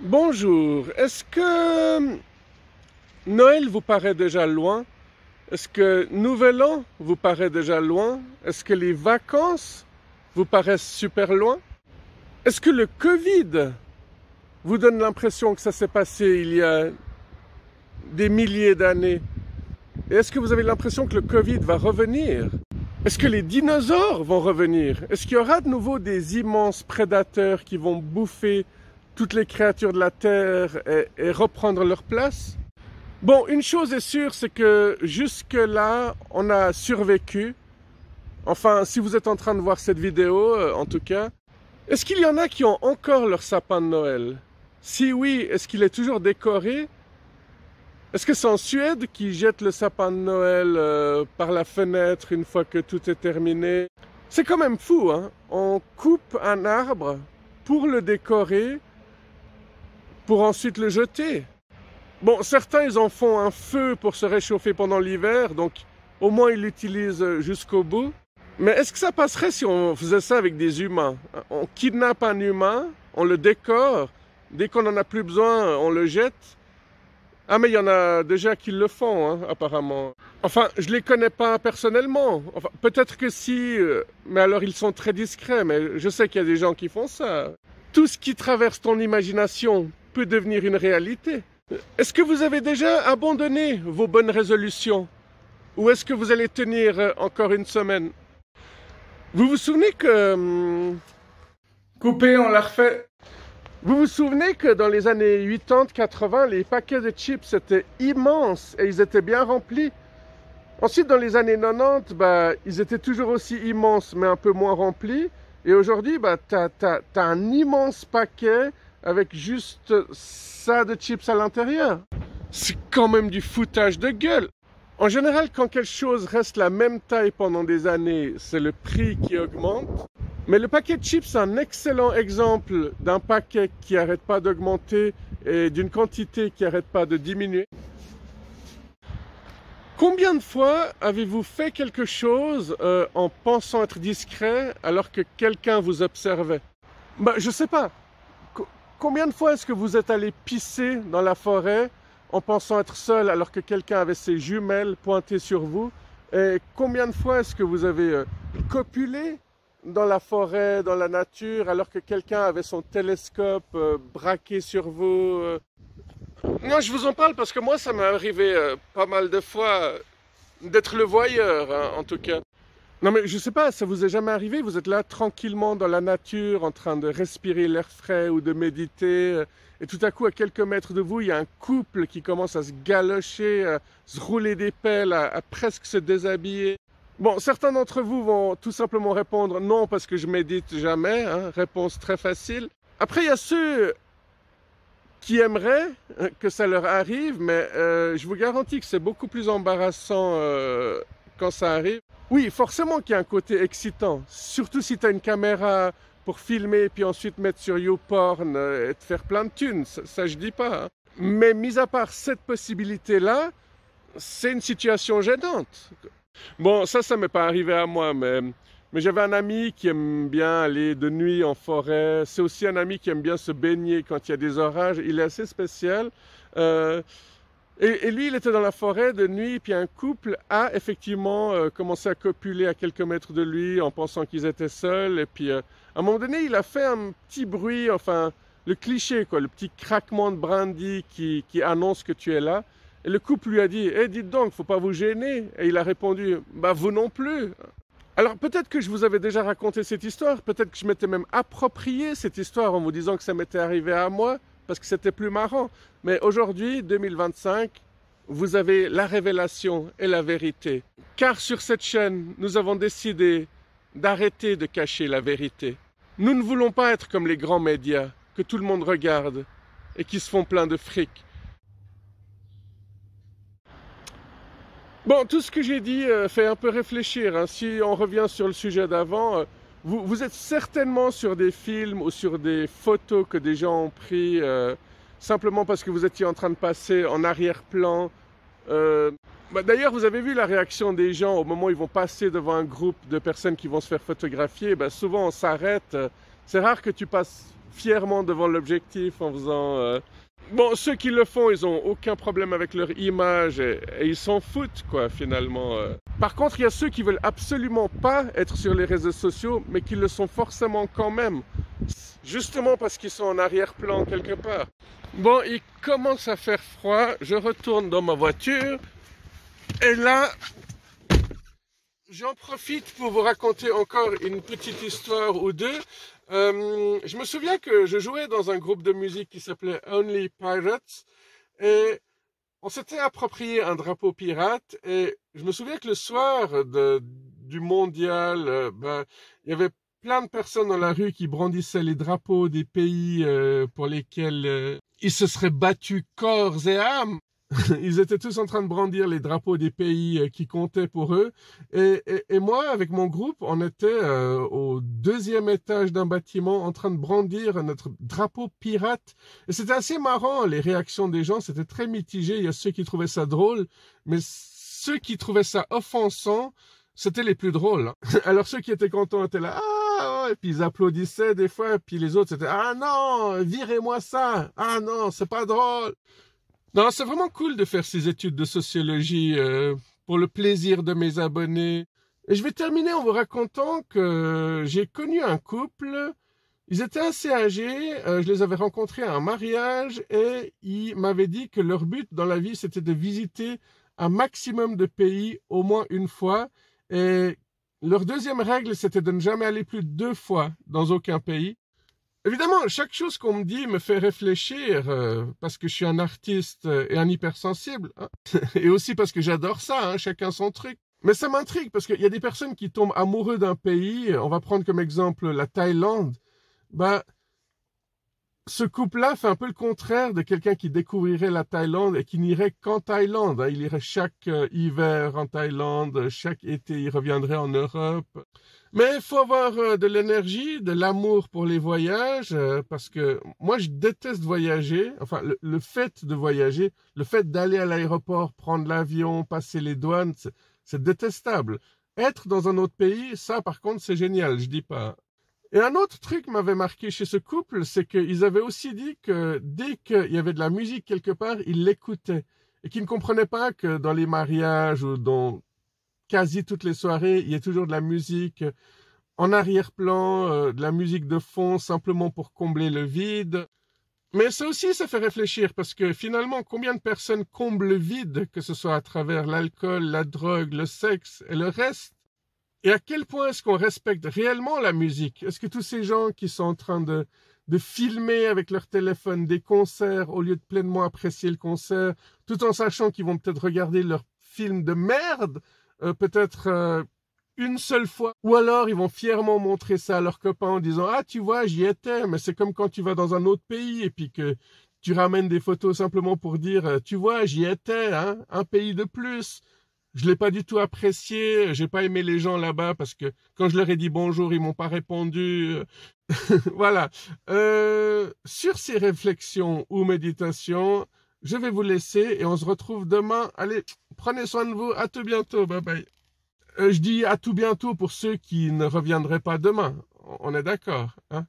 Bonjour, est-ce que Noël vous paraît déjà loin? Est-ce que Nouvel An vous paraît déjà loin? Est-ce que les vacances vous paraissent super loin? Est-ce que le Covid vous donne l'impression que ça s'est passé il y a des milliers d'années? Et est-ce que vous avez l'impression que le Covid va revenir? Est-ce que les dinosaures vont revenir? Est-ce qu'il y aura de nouveau des immenses prédateurs qui vont bouffer toutes les créatures de la Terre et reprendre leur place? Bon, une chose est sûre, c'est que jusque-là, on a survécu. Enfin, si vous êtes en train de voir cette vidéo, en tout cas. Est-ce qu'il y en a qui ont encore leur sapin de Noël? Si oui, est-ce qu'il est toujours décoré? Est-ce que c'est en Suède qu'ils jettent le sapin de Noël par la fenêtre une fois que tout est terminé? C'est quand même fou, hein? On coupe un arbre pour le décorer, pour ensuite le jeter. Bon, certains, ils en font un feu pour se réchauffer pendant l'hiver, donc au moins ils l'utilisent jusqu'au bout. Mais est-ce que ça passerait si on faisait ça avec des humains? On kidnappe un humain, on le décore, dès qu'on n'en a plus besoin, on le jette. Ah, mais il y en a déjà qui le font, hein, apparemment. Enfin, je les connais pas personnellement. Enfin, peut-être que si, mais alors ils sont très discrets, mais je sais qu'il y a des gens qui font ça. Tout ce qui traverse ton imagination peut devenir une réalité. Est-ce que vous avez déjà abandonné vos bonnes résolutions? Ou est-ce que vous allez tenir encore une semaine? Vous vous souvenez que... Coupé, on l'a refait. Vous vous souvenez que dans les années 80-80, les paquets de chips étaient immenses et ils étaient bien remplis. Ensuite, dans les années 90, ils étaient toujours aussi immenses mais un peu moins remplis. Et aujourd'hui, t'as un immense paquet avec juste ça de chips à l'intérieur. C'est quand même du foutage de gueule. En général, quand quelque chose reste la même taille pendant des années, c'est le prix qui augmente. Mais le paquet de chips, c'est un excellent exemple d'un paquet qui n'arrête pas d'augmenter et d'une quantité qui n'arrête pas de diminuer. Combien de fois avez-vous fait quelque chose en pensant être discret alors que quelqu'un vous observait? Je sais pas. Combien de fois est-ce que vous êtes allé pisser dans la forêt en pensant être seul alors que quelqu'un avait ses jumelles pointées sur vous? Et combien de fois est-ce que vous avez copulé dans la forêt, dans la nature, alors que quelqu'un avait son télescope braqué sur vous? Non, je vous en parle parce que moi, ça m'est arrivé pas mal de fois d'être le voyeur, hein, en tout cas. Non, mais je sais pas, ça vous est jamais arrivé? Vous êtes là tranquillement dans la nature, en train de respirer l'air frais ou de méditer, et tout à coup, à quelques mètres de vous, il y a un couple qui commence à se galocher, à se rouler des pelles, à presque se déshabiller. Bon, certains d'entre vous vont tout simplement répondre non parce que je médite jamais, hein, réponse très facile. Après, il y a ceux qui aimeraient que ça leur arrive, mais je vous garantis que c'est beaucoup plus embarrassant quand ça arrive. Oui, forcément qu'il y a un côté excitant, surtout si tu as une caméra pour filmer puis ensuite mettre sur YouPorn et te faire plein de thunes, ça je dis pas. Hein. Mais mis à part cette possibilité-là, c'est une situation gênante. Bon, ça m'est pas arrivé à moi, mais j'avais un ami qui aime bien aller de nuit en forêt. C'est aussi un ami qui aime bien se baigner quand il y a des orages. Il est assez spécial. Et lui, il était dans la forêt de nuit, puis un couple a effectivement commencé à copuler à quelques mètres de lui en pensant qu'ils étaient seuls. Et puis, à un moment donné, il a fait un petit bruit, enfin, le cliché, quoi, le petit craquement de brandy qui annonce que tu es là. Et le couple lui a dit « Eh, dites donc, faut pas vous gêner ». Et il a répondu « Bah, vous non plus ». Alors peut-être que je vous avais déjà raconté cette histoire, peut-être que je m'étais même approprié cette histoire en vous disant que ça m'était arrivé à moi, parce que c'était plus marrant. Mais aujourd'hui, 2025, vous avez la révélation et la vérité. Car sur cette chaîne, nous avons décidé d'arrêter de cacher la vérité. Nous ne voulons pas être comme les grands médias, que tout le monde regarde et qui se font plein de fric. Bon, tout ce que j'ai dit fait un peu réfléchir. Hein. Si on revient sur le sujet d'avant, vous êtes certainement sur des films ou sur des photos que des gens ont pris simplement parce que vous étiez en train de passer en arrière-plan. D'ailleurs, vous avez vu la réaction des gens au moment où ils vont passer devant un groupe de personnes qui vont se faire photographier. Souvent, on s'arrête. C'est rare que tu passes fièrement devant l'objectif en faisant... Bon, ceux qui le font, ils n'ont aucun problème avec leur image et ils s'en foutent, quoi, finalement. Par contre, il y a ceux qui veulent absolument pas être sur les réseaux sociaux, mais qui le sont forcément quand même. Justement parce qu'ils sont en arrière-plan quelque part. Bon, il commence à faire froid, je retourne dans ma voiture, et là, j'en profite pour vous raconter encore une petite histoire ou deux. Je me souviens que je jouais dans un groupe de musique qui s'appelait Only Pirates, et on s'était approprié un drapeau pirate, et je me souviens que le soir du mondial, il y avait plein de personnes dans la rue qui brandissaient les drapeaux des pays pour lesquels ils se seraient battus corps et âme. Ils étaient tous en train de brandir les drapeaux des pays qui comptaient pour eux. Et moi, avec mon groupe, on était au deuxième étage d'un bâtiment en train de brandir notre drapeau pirate. Et c'était assez marrant, les réactions des gens, c'était très mitigé. Il y a ceux qui trouvaient ça drôle, mais ceux qui trouvaient ça offensant, c'était les plus drôles. Alors ceux qui étaient contents étaient là, ah, et puis ils applaudissaient des fois, et puis les autres c'était, ah non, virez-moi ça, ah non, c'est pas drôle. Non, c'est vraiment cool de faire ces études de sociologie pour le plaisir de mes abonnés. Et je vais terminer en vous racontant que j'ai connu un couple, ils étaient assez âgés, je les avais rencontrés à un mariage et ils m'avaient dit que leur but dans la vie c'était de visiter un maximum de pays au moins une fois. Et leur deuxième règle, c'était de ne jamais aller plus de 2 fois dans aucun pays. Évidemment, chaque chose qu'on me dit me fait réfléchir, parce que je suis un artiste et un hypersensible, hein. Et aussi parce que j'adore ça, hein, chacun son truc. Mais ça m'intrigue, parce qu'il y a des personnes qui tombent amoureux d'un pays, on va prendre comme exemple la Thaïlande, ce couple-là fait un peu le contraire de quelqu'un qui découvrirait la Thaïlande et qui n'irait qu'en Thaïlande. Il irait chaque hiver en Thaïlande, chaque été il reviendrait en Europe. Mais il faut avoir de l'énergie, de l'amour pour les voyages, parce que moi je déteste voyager. Enfin, le fait de voyager, le fait d'aller à l'aéroport, prendre l'avion, passer les douanes, c'est détestable. Être dans un autre pays, ça par contre c'est génial, je dis pas. Et un autre truc m'avait marqué chez ce couple, c'est qu'ils avaient aussi dit que dès qu'il y avait de la musique quelque part, ils l'écoutaient. Et qu'ils ne comprenaient pas que dans les mariages ou dans quasi toutes les soirées, il y a toujours de la musique en arrière-plan, de la musique de fond simplement pour combler le vide. Mais ça aussi, ça fait réfléchir parce que finalement, combien de personnes comblent le vide, que ce soit à travers l'alcool, la drogue, le sexe et le reste? Et à quel point est-ce qu'on respecte réellement la musique? Est-ce que tous ces gens qui sont en train de filmer avec leur téléphone des concerts au lieu de pleinement apprécier le concert, tout en sachant qu'ils vont peut-être regarder leur film de merde, peut-être une seule fois, ou alors ils vont fièrement montrer ça à leurs copains en disant « Ah, tu vois, j'y étais », mais c'est comme quand tu vas dans un autre pays et puis que tu ramènes des photos simplement pour dire « Tu vois, j'y étais, hein, un pays de plus ». Je l'ai pas du tout apprécié, j'ai pas aimé les gens là-bas parce que quand je leur ai dit bonjour, ils m'ont pas répondu. Voilà. Sur ces réflexions ou méditations, je vais vous laisser et on se retrouve demain. Allez, prenez soin de vous, à tout bientôt, bye bye. Je dis à tout bientôt pour ceux qui ne reviendraient pas demain. On est d'accord, hein?